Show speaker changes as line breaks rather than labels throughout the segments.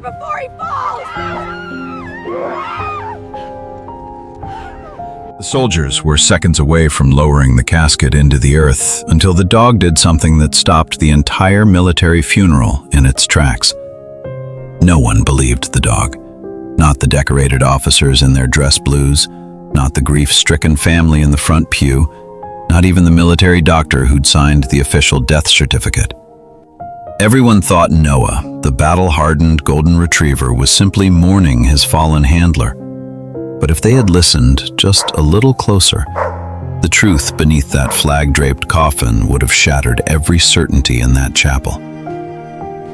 there before he falls!
The soldiers were seconds away from lowering the casket into the earth until the dog did something that stopped the entire military funeral in its tracks. No one believed the dog. Not the decorated officers in their dress blues, not the grief-stricken family in the front pew, not even the military doctor who'd signed the official death certificate. Everyone thought Noah, the battle-hardened golden retriever, was simply mourning his fallen handler. But if they had listened just a little closer, the truth beneath that flag-draped coffin would have shattered every certainty in that chapel.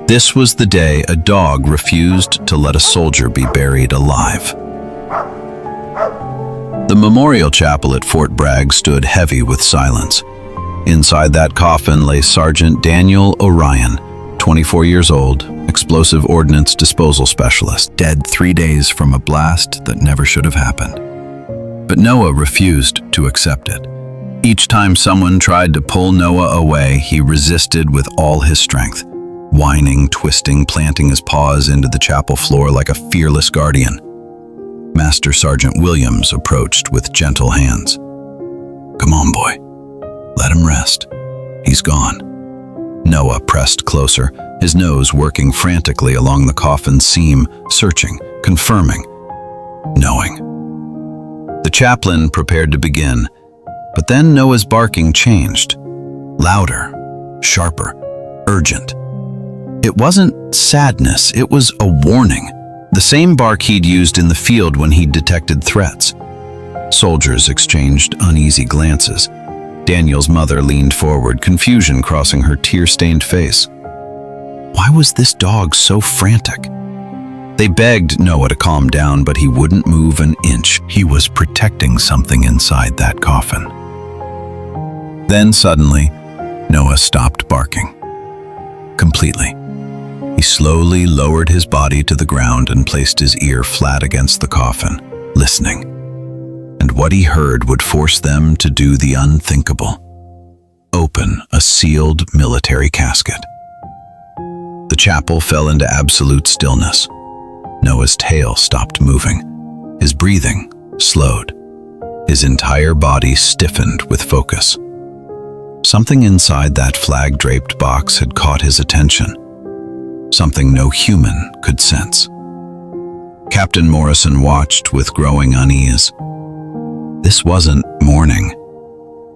This was the day a dog refused to let a soldier be buried alive. The memorial chapel at Fort Bragg stood heavy with silence. Inside that coffin lay Sergeant Daniel Orion, 24 years old, explosive ordnance disposal specialist, dead 3 days from a blast that never should have happened. But Noah refused to accept it. Each time someone tried to pull Noah away, he resisted with all his strength, whining, twisting, planting his paws into the chapel floor like a fearless guardian. Master Sergeant Williams approached with gentle hands. "Come on, boy. Let him rest. He's gone." Noah pressed closer, his nose working frantically along the coffin's seam, searching, confirming, knowing. The chaplain prepared to begin, but then Noah's barking changed. Louder, sharper, urgent. It wasn't sadness, it was a warning. The same bark he'd used in the field when he'd detected threats. Soldiers exchanged uneasy glances. Daniel's mother leaned forward, confusion crossing her tear-stained face. Why was this dog so frantic? They begged Noah to calm down, but he wouldn't move an inch. He was protecting something inside that coffin. Then suddenly, Noah stopped barking. Completely. He slowly lowered his body to the ground and placed his ear flat against the coffin, listening. And what he heard would force them to do the unthinkable. Open a sealed military casket. The chapel fell into absolute stillness. Noah's tail stopped moving. His breathing slowed. His entire body stiffened with focus. Something inside that flag-draped box had caught his attention. Something no human could sense. Captain Morrison watched with growing unease. This wasn't mourning.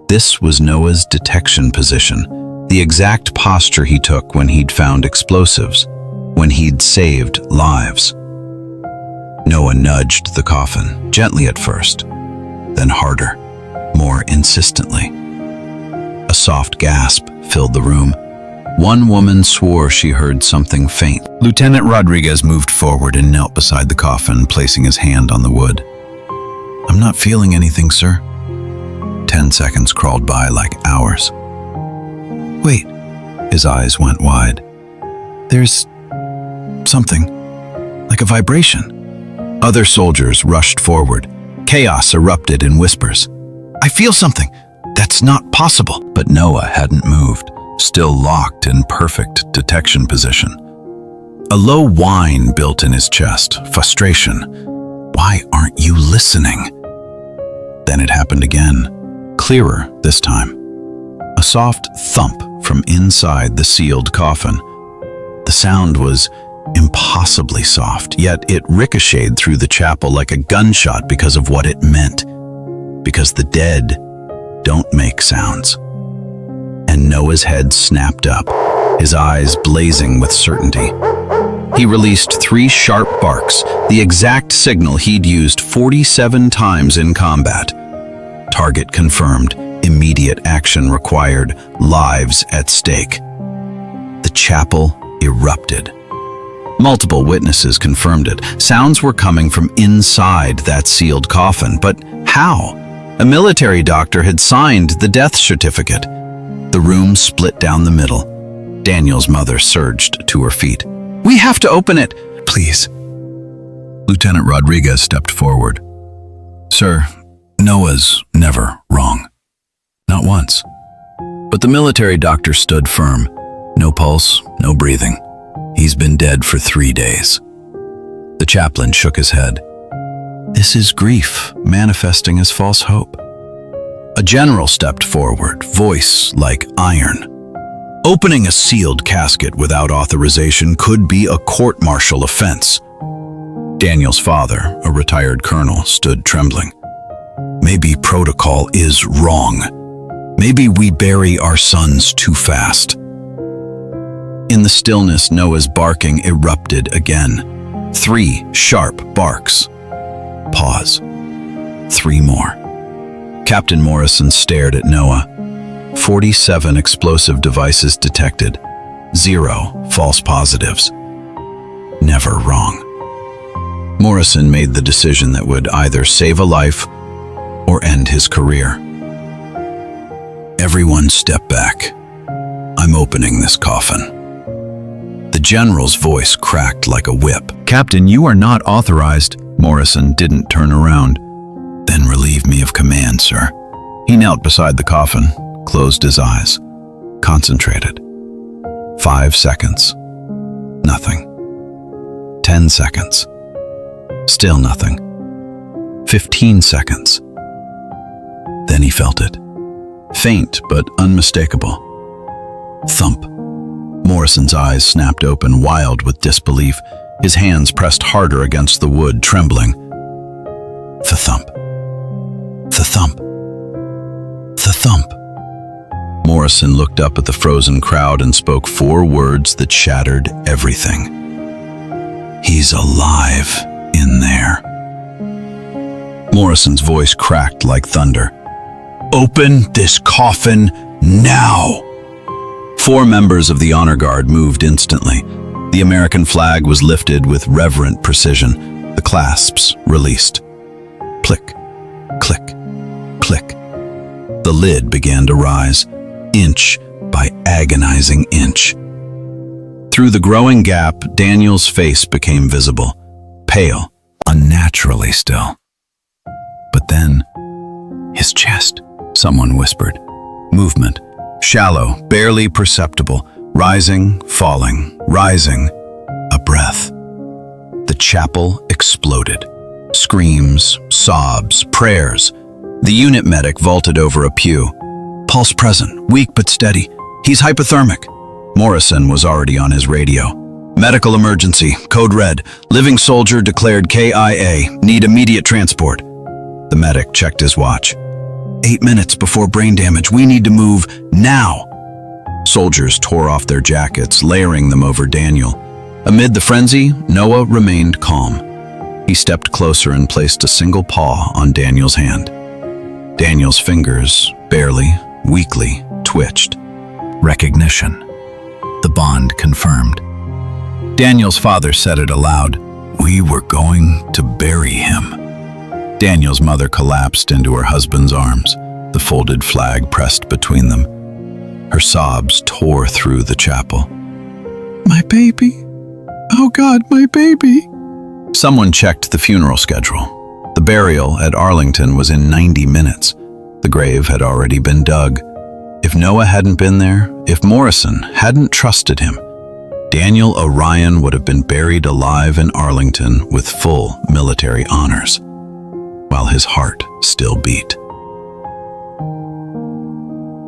This was Noah's detection position, the exact posture he took when he'd found explosives, when he'd saved lives. Noah nudged the coffin, gently at first, then harder, more insistently. A soft gasp filled the room. One woman swore she heard something faint. Lieutenant Rodriguez moved forward and knelt beside the coffin, placing his hand on the wood. "I'm not feeling anything, sir." 10 seconds crawled by like hours. "Wait." His eyes went wide. "There's something, like a vibration." Other soldiers rushed forward. Chaos erupted in whispers. "I feel something. That's not possible." But Noah hadn't moved, still locked in perfect detection position. A low whine built in his chest, frustration. "Why aren't you listening?" Then it happened again, clearer this time. A soft thump from inside the sealed coffin. The sound was impossibly soft, yet it ricocheted through the chapel like a gunshot because of what it meant. Because the dead don't make sounds. And Noah's head snapped up, his eyes blazing with certainty. He released 3 sharp barks, the exact signal he'd used 47 times in combat. Target confirmed, immediate action required, lives at stake. The chapel erupted. Multiple witnesses confirmed it. Sounds were coming from inside that sealed coffin, but how? A military doctor had signed the death certificate. The room split down the middle. Daniel's mother surged to her feet. "We have to open it, please." Lieutenant Rodriguez stepped forward. "Sir, Noah's never wrong. Not once." But the military doctor stood firm. No pulse, no breathing. He's been dead for 3 days. The chaplain shook his head. This is grief manifesting as false hope. A general stepped forward, voice like iron. Opening a sealed casket without authorization could be a court-martial offense. Daniel's father, a retired colonel, stood trembling. Maybe protocol is wrong. Maybe we bury our sons too fast. In the stillness, Noah's barking erupted again. 3 sharp barks. Pause. 3 more. Captain Morrison stared at Noah. 47 explosive devices detected. 0 false positives. Never wrong. Morrison made the decision that would either save a life or end his career. Everyone step back. I'm opening this coffin. The general's voice cracked like a whip. Captain, you are not authorized. Morrison didn't turn around. Then relieve me of command, sir. He knelt beside the coffin, closed his eyes, concentrated. 5 seconds. Nothing. 10 seconds. Still nothing. 15 seconds. Then he felt it. Faint but unmistakable. Thump. Morrison's eyes snapped open, wild with disbelief. His hands pressed harder against the wood, trembling. The thump. The thump. The thump. Morrison looked up at the frozen crowd and spoke 4 words that shattered everything. He's alive in there. Morrison's voice cracked like thunder. Open this coffin now! 4 members of the honor guard moved instantly. The American flag was lifted with reverent precision. The clasps released. Click, click, click. The lid began to rise, inch by agonizing inch. Through the growing gap, Daniel's face became visible, pale, unnaturally still. But then, his chest, someone whispered. Movement, shallow, barely perceptible, rising, falling, rising. A breath. The chapel exploded. Screams, sobs, prayers. The unit medic vaulted over a pew. Pulse present, weak but steady. He's hypothermic. Morrison was already on his radio. Medical emergency, code red. Living soldier declared KIA. Need immediate transport. The medic checked his watch. 8 minutes before brain damage. We need to move now. Soldiers tore off their jackets, layering them over Daniel. Amid the frenzy, Noah remained calm. He stepped closer and placed a single paw on Daniel's hand. Daniel's fingers, barely, weakly, twitched. Recognition. The bond confirmed. Daniel's father said it aloud. We were going to bury him. Daniel's mother collapsed into her husband's arms, the folded flag pressed between them. Her sobs tore through the chapel. My baby. Oh God, my baby. Someone checked the funeral schedule. The burial at Arlington was in 90 minutes. The grave had already been dug. If Noah hadn't been there, if Morrison hadn't trusted him, Daniel Orion would have been buried alive in Arlington with full military honors, while his heart still beat.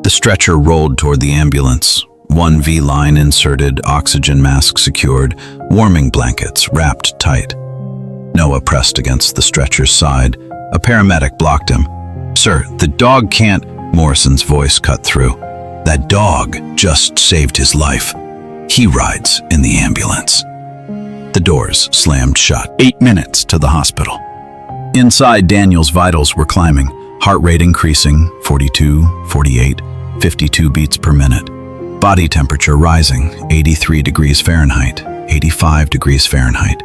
The stretcher rolled toward the ambulance. 1 V-line inserted, oxygen mask secured, warming blankets wrapped tight. Noah pressed against the stretcher's side. A paramedic blocked him. Sir, the dog can't... Morrison's voice cut through. That dog just saved his life. He rides in the ambulance. The doors slammed shut. 8 minutes to the hospital. Inside, Daniel's vitals were climbing, heart rate increasing, 42, 48, 52 beats per minute. Body temperature rising, 83 degrees Fahrenheit, 85 degrees Fahrenheit.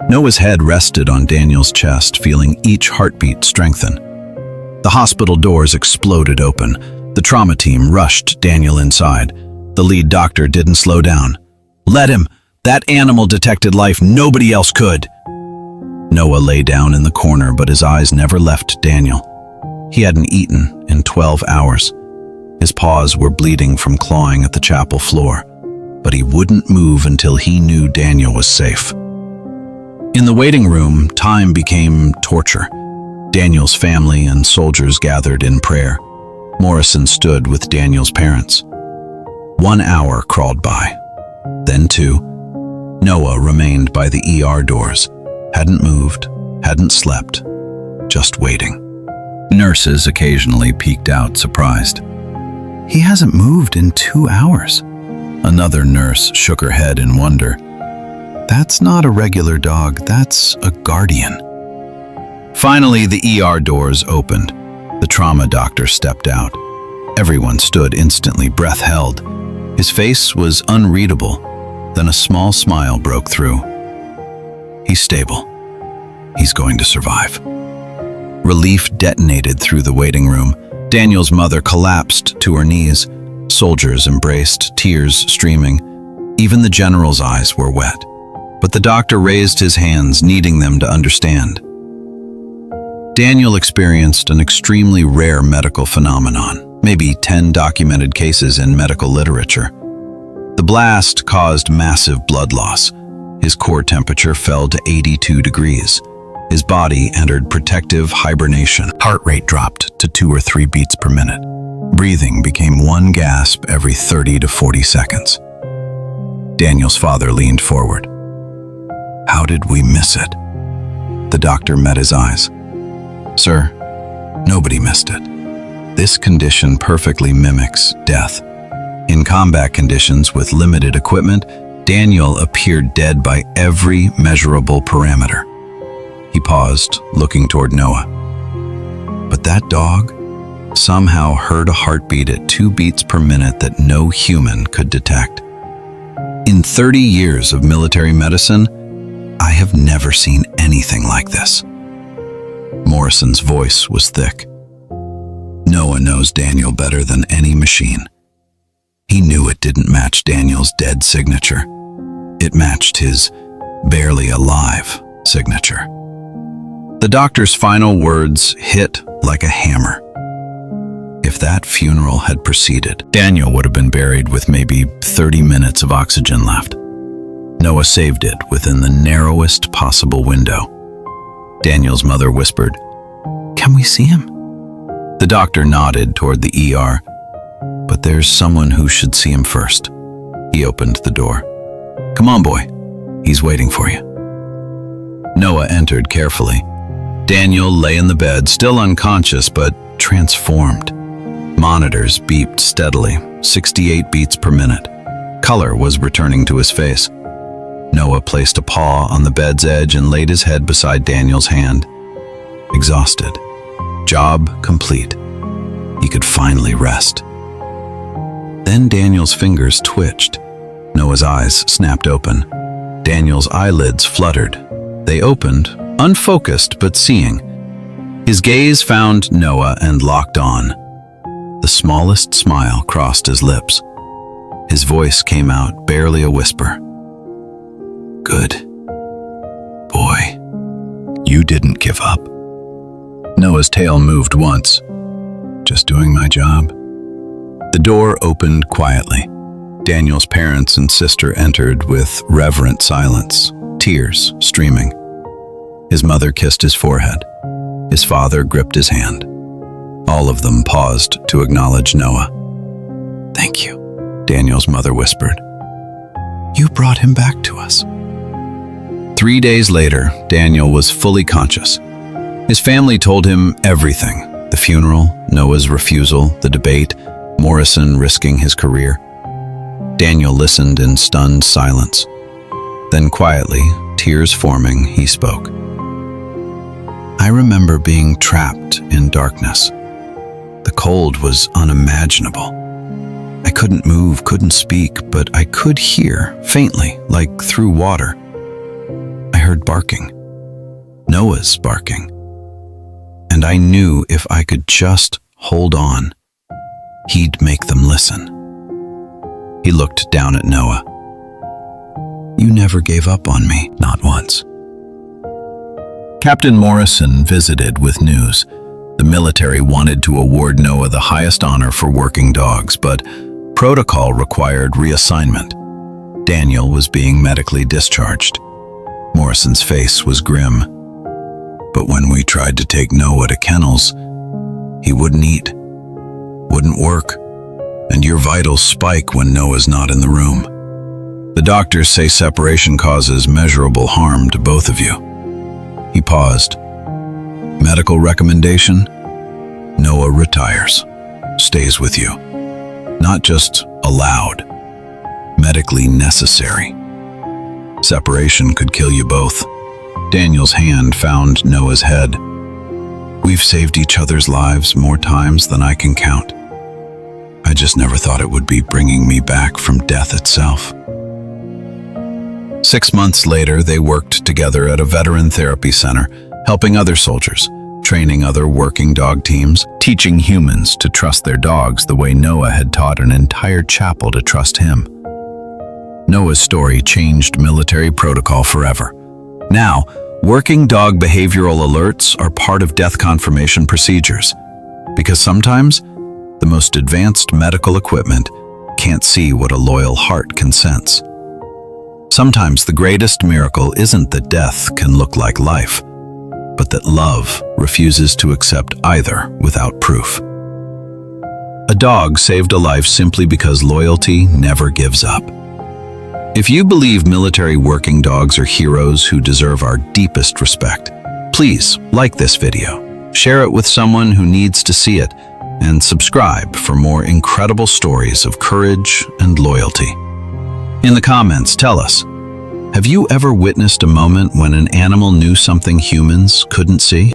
Noah's head rested on Daniel's chest, feeling each heartbeat strengthen. The hospital doors exploded open. The trauma team rushed Daniel inside. The lead doctor didn't slow down. Let him! That animal detected life nobody else could! Noah lay down in the corner, but his eyes never left Daniel. He hadn't eaten in 12 hours. His paws were bleeding from clawing at the chapel floor, but he wouldn't move until he knew Daniel was safe. In the waiting room, time became torture. Daniel's family and soldiers gathered in prayer. Morrison stood with Daniel's parents. 1 hour crawled by, then 2. Noah remained by the ER doors, hadn't moved, hadn't slept, just waiting. Nurses occasionally peeked out, surprised. "He hasn't moved in 2 hours." Another nurse shook her head in wonder. "That's not a regular dog, that's a guardian." Finally, the ER doors opened. The trauma doctor stepped out. Everyone stood instantly, breath held. His face was unreadable. Then a small smile broke through. "He's stable. He's going to survive." Relief detonated through the waiting room. Daniel's mother collapsed to her knees. Soldiers embraced, tears streaming. Even the general's eyes were wet. But the doctor raised his hands, needing them to understand. Daniel experienced an extremely rare medical phenomenon, maybe 10 documented cases in medical literature. The blast caused massive blood loss. His core temperature fell to 82 degrees. His body entered protective hibernation. Heart rate dropped to 2 or 3 beats per minute. Breathing became 1 gasp every 30 to 40 seconds. Daniel's father leaned forward. "How did we miss it?" The doctor met his eyes. "Sir, nobody missed it. This condition perfectly mimics death. In combat conditions with limited equipment, Daniel appeared dead by every measurable parameter." He paused, looking toward Noah. But that dog somehow heard a heartbeat at 2 beats per minute that no human could detect. In 30 years of military medicine, I have never seen anything like this. Morrison's voice was thick. Noah knows Daniel better than any machine. He knew it didn't match Daniel's dead signature. It matched his barely alive signature. The doctor's final words hit like a hammer. If that funeral had proceeded, Daniel would have been buried with maybe 30 minutes of oxygen left. Noah saved it within the narrowest possible window. Daniel's mother whispered, "Can we see him?" The doctor nodded toward the ER. "But there's someone who should see him first." He opened the door. "Come on, boy. He's waiting for you." Noah entered carefully. Daniel lay in the bed, still unconscious but transformed. Monitors beeped steadily, 68 beats per minute. Color was returning to his face. Noah placed a paw on the bed's edge and laid his head beside Daniel's hand. Exhausted. Job complete. He could finally rest. Then Daniel's fingers twitched. Noah's eyes snapped open. Daniel's eyelids fluttered. They opened, unfocused but seeing. His gaze found Noah and locked on. The smallest smile crossed his lips. His voice came out, barely a whisper. "Good. Boy, you didn't give up." Noah's tail moved once. "Just doing my job." The door opened quietly. Daniel's parents and sister entered with reverent silence, tears streaming. His mother kissed his forehead. His father gripped his hand. All of them paused to acknowledge Noah. "Thank you," Daniel's mother whispered. "You brought him back to us." 3 days later, Daniel was fully conscious. His family told him everything: the funeral, Noah's refusal, the debate, Morrison risking his career. Daniel listened in stunned silence. Then quietly, tears forming, he spoke. "I remember being trapped in darkness. The cold was unimaginable. I couldn't move, couldn't speak, but I could hear, faintly, like through water. I heard barking. Noah's barking. And I knew if I could just hold on, he'd make them listen." He looked down at Noah. "You never gave up on me, not once." Captain Morrison visited with news. The military wanted to award Noah the highest honor for working dogs, but protocol required reassignment. Daniel was being medically discharged. Morrison's face was grim. But when we tried to take Noah to kennels, he wouldn't eat, wouldn't work, and your vitals spike when Noah's not in the room. The doctors say separation causes measurable harm to both of you. He paused. Medical recommendation? Noah retires, stays with you. Not just allowed, medically necessary. Separation could kill you both. Daniel's hand found Noah's head. We've saved each other's lives more times than I can count. I just never thought it would be bringing me back from death itself. 6 months later, they worked together at a veteran therapy center, helping other soldiers, training other working dog teams, teaching humans to trust their dogs the way Noah had taught an entire chapel to trust him. Noah's story changed military protocol forever. Now, working dog behavioral alerts are part of death confirmation procedures, because sometimes the most advanced medical equipment can't see what a loyal heart can sense. Sometimes the greatest miracle isn't that death can look like life, but that love refuses to accept either without proof. A dog saved a life simply because loyalty never gives up. If you believe military working dogs are heroes who deserve our deepest respect, please like this video, share it with someone who needs to see it, and subscribe for more incredible stories of courage and loyalty. In the comments, tell us, have you ever witnessed a moment when an animal knew something humans couldn't see?